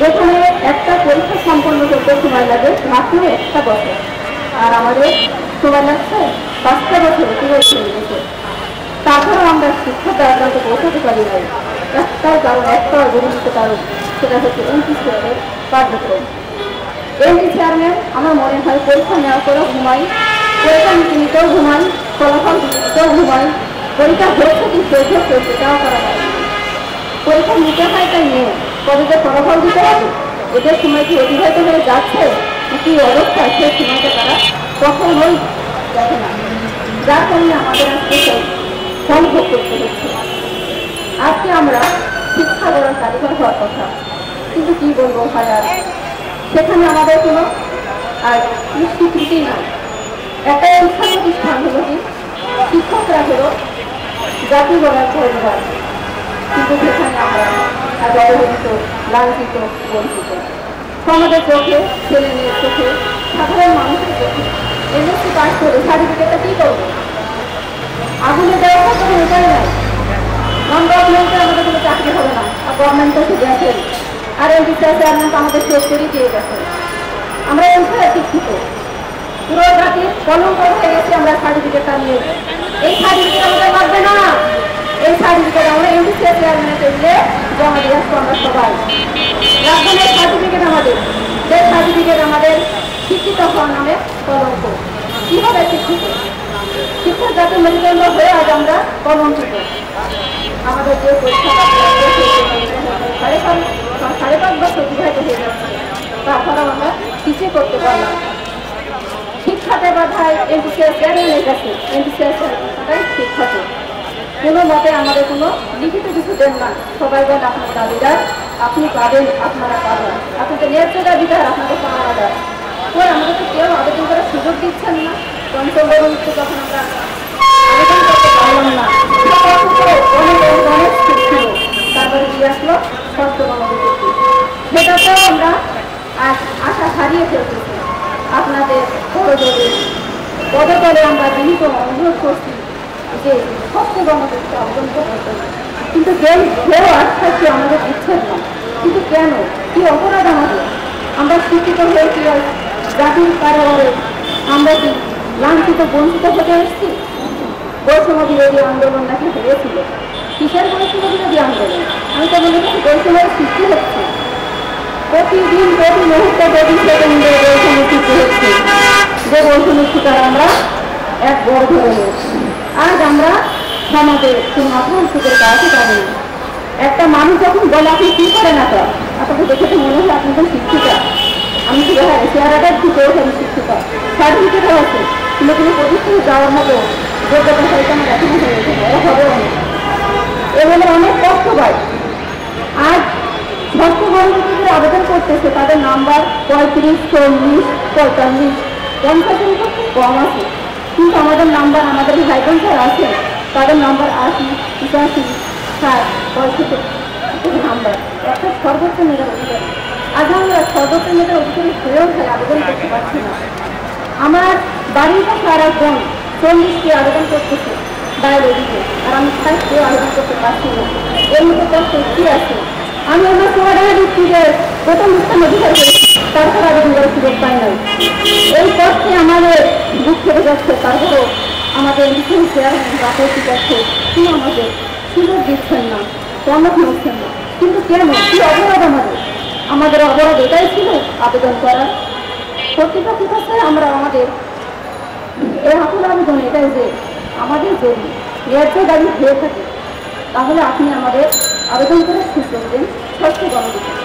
যেখানে একটা পরীক্ষা সম্পন্ন করতে সময় লাগে মাত্র 1টা বছর, আর আমাদের সময় লাগছে 5টা বছর অতিবাহিত হয়ে গেছে। তারপরেও আমরা শিক্ষাটা আপনাকে পৌঁছাতে পারি নাই, একটাই কারণ, একটা গুরুত্ব কারণ, সেটা হচ্ছে এমপি চেয়ারের কার্যক্রম। এমপি চেয়ারম্যান আমার মনে হয় পরীক্ষা নেওয়ার পরেও ঘুমাই, পরীক্ষা নিতে নিতেও ঘুমাই, ফলাফল দিতেও ঘুমাই, পরীক্ষা হচ্ছে কি চলছে সেটাও করা হয়। পরীক্ষা নিতে হয় তাই নিয়ে কবে যে ফলাফল দিতে হবে, এদের সময় কি অতিবাহিত হয়ে যাচ্ছে কি অবস্থা, সেই সময়টা তারা কখনোই দেখে না, যার কারণে আমাদের আজকে ফল ভোগ করতে হচ্ছে। আজকে আমরা শিক্ষা গড়ার কারিগর হওয়ার কথা, কিন্তু কি বলবো ভাই, আর সেখানে আমাদের কোনো আর স্বীকৃতি নাই। একটা শিক্ষা প্রতিষ্ঠান হলো কি শিক্ষকরা হলো জাতি গড়ার পরিবার, কিন্তু সেখানে আমরা অবহেলিত, লাঞ্ছিত, বঞ্চিত। সমাজের চোখে, ছেলে মেয়ের চোখে, সাধারণ মানুষের চোখে এমএসসি পাস করে সার্টিফিকেটটা কি করবো? আগুনে দেওয়ার কোনো উপায় নাই। নন গভর্নমেন্টে আমাদের কোনো চাকরি হবে না, আর গভর্নমেন্ট তো গেছেন, আর এমপি চেয়ারম্যান তো আমাদের শেষ করেই দিয়ে গেছে। আমরা এই বিষয়ে শিক্ষিত, পুরো জাতির কলঙ্ক হয়ে গেছে আমরা সার্টিফিকেটটা নিয়ে। এই সার্টিফিকেট আমাদের লাগবে না, এই সার্টিফিকেট আমরা এমপি চেয়ারম্যানের টেবিলে জমা দিয়ে আসবো আমরা সবাই। লাগবে না এই সার্টিফিকেট আমাদের, যে সার্টিফিকেট আমাদের শিক্ষিত হওয়ার নামে কলঙ্ক। কিভাবে শিক্ষিত? শিক্ষক জাতির মেরুদণ্ড হয়ে আজ আমরা কলঙ্কিত। আমাদের যে পরীক্ষা সাড়ে 5 বছর অতিবাহিত হয়ে যাচ্ছে, তাছাড়াও আমরা কিছুই করতে পারলাম। শিক্ষাতে বাধায় এমপি চেয়ারম্যানের কাছে, এমপি চেয়ারম্যানটাই শিক্ষাতে কোনো মতে আমাদের কোনো লিখিত কিছু দেন না। সবাই বলেন আপনার দাবিদার, আপনি পাবেন, আপনারা পাবেন, আপনাদের ন্যায্য দাবিদার, আপনাদের পাওয়া যায়। ওই আমাদের তো কেউ আবেদন করার সুযোগ দিচ্ছেন না। পঞ্চম বরুণকে যখন আমরা আবেদন করতে পারলাম না, অনেক ছিল, তারপরে দিয়ে আসলো ষষ্ঠ গণবিজ্ঞপ্তি, সেটাতেও আমরা আশা হারিয়ে ফেলতেছি। আপনাদের পদতলে আমরা বিনীত অনুরোধ করছি যে ষষ্ঠ গণবিজ্ঞপ্তি আবেদন করতে, কিন্তু কেউ আশ্বাস আমাদের দিচ্ছেন না। কিন্তু কেন, কি অপরাধ আমাদের? আমরা শিক্ষিত হয়েছি জাতির কারাগারে, আমরা কি লাঞ্ছিত বঞ্চিত হতে এসেছি? বৈষম্য বিরোধী আন্দোলন নাকি হয়েছিল, কিসের বৈষম্য বিরোধী আন্দোলন? আমি তো মনে করছি বৈষম্যের সৃষ্টি হচ্ছে, প্রতিদিন প্রতি মুহূর্তে প্রতি সেকেন্ডে বৈষম্য সৃষ্টি হচ্ছে, যে বৈষম্যের শিকার আমরা এক বড় ধরে রয়েছি। আজ আমরা সমাজে কোনো মাথার সুখের কাছে পারি না। একটা মানুষ যখন বলে আপনি কি করেন, আপনাকে দেখে তো মনে হয় আপনি তো শিক্ষিতা। আমি কি দেখা চেহারাটা একটু পেয়েছি, আমি শিক্ষিতা, সার্টিফিকেটও আছে, কিন্তু কোনো প্রতিষ্ঠানে যাওয়ার মতো যোগ্যতা হয়তো আমার এখনো হয়েছে, বড় হবে অনেক, এভাবে অনেক কষ্ট পায়। আজ ষষ্ঠ গণবিজ্ঞপ্তির আবেদন করতেছে, তাদের নাম্বার 35, 40, 45, 50 খুব কম আছে, কিন্তু আমাদের নাম্বার, আমাদের ভাই বোন যারা আছে তাদের নাম্বার 80, 85, 60, 65 নাম্বার, একটা সর্বোচ্চ মেধার অধিকারী। আজ আমরা সর্বোচ্চ মেধার অধিকারী হয়েও আবেদন করতে পারছি না। আমার বাড়ির কাছে আর এক বোন 40টি আবেদন করতেছে বায়োলজিতে, আর আমি 60 আবেদন করতে পারছি না। এর মধ্যে কষ্ট কি আছে? আমি আমার সোনাডাঙ্গা ডিস্ট্রিক্টের প্রথম স্থান অধিকার করেছি, তারপর আবেদন করার সুযোগ পাই নাই। এই কষ্টে আমাদের বুক ফেটে যাচ্ছে, তারপরও আমাদের লিখিত চেয়ারম্যান আপত্তি করছে, তিনি আমাদের সুযোগ দিচ্ছেন না, টনক নড়ছেন না। কিন্তু কেন, কি অপরাধ আমাদের? আমাদের অপরাধ এটাই ছিল আবেদন করার। কর্তৃপক্ষের কাছে আমরা আমাদের এই আকুল আবেদন এটাই যে আমাদের যদি ন্যায্য দাবি হয়ে থাকে, তাহলে আপনি আমাদের আবেদন করার সুযোগ দেন ষষ্ঠ গণবিজ্ঞপ্তি।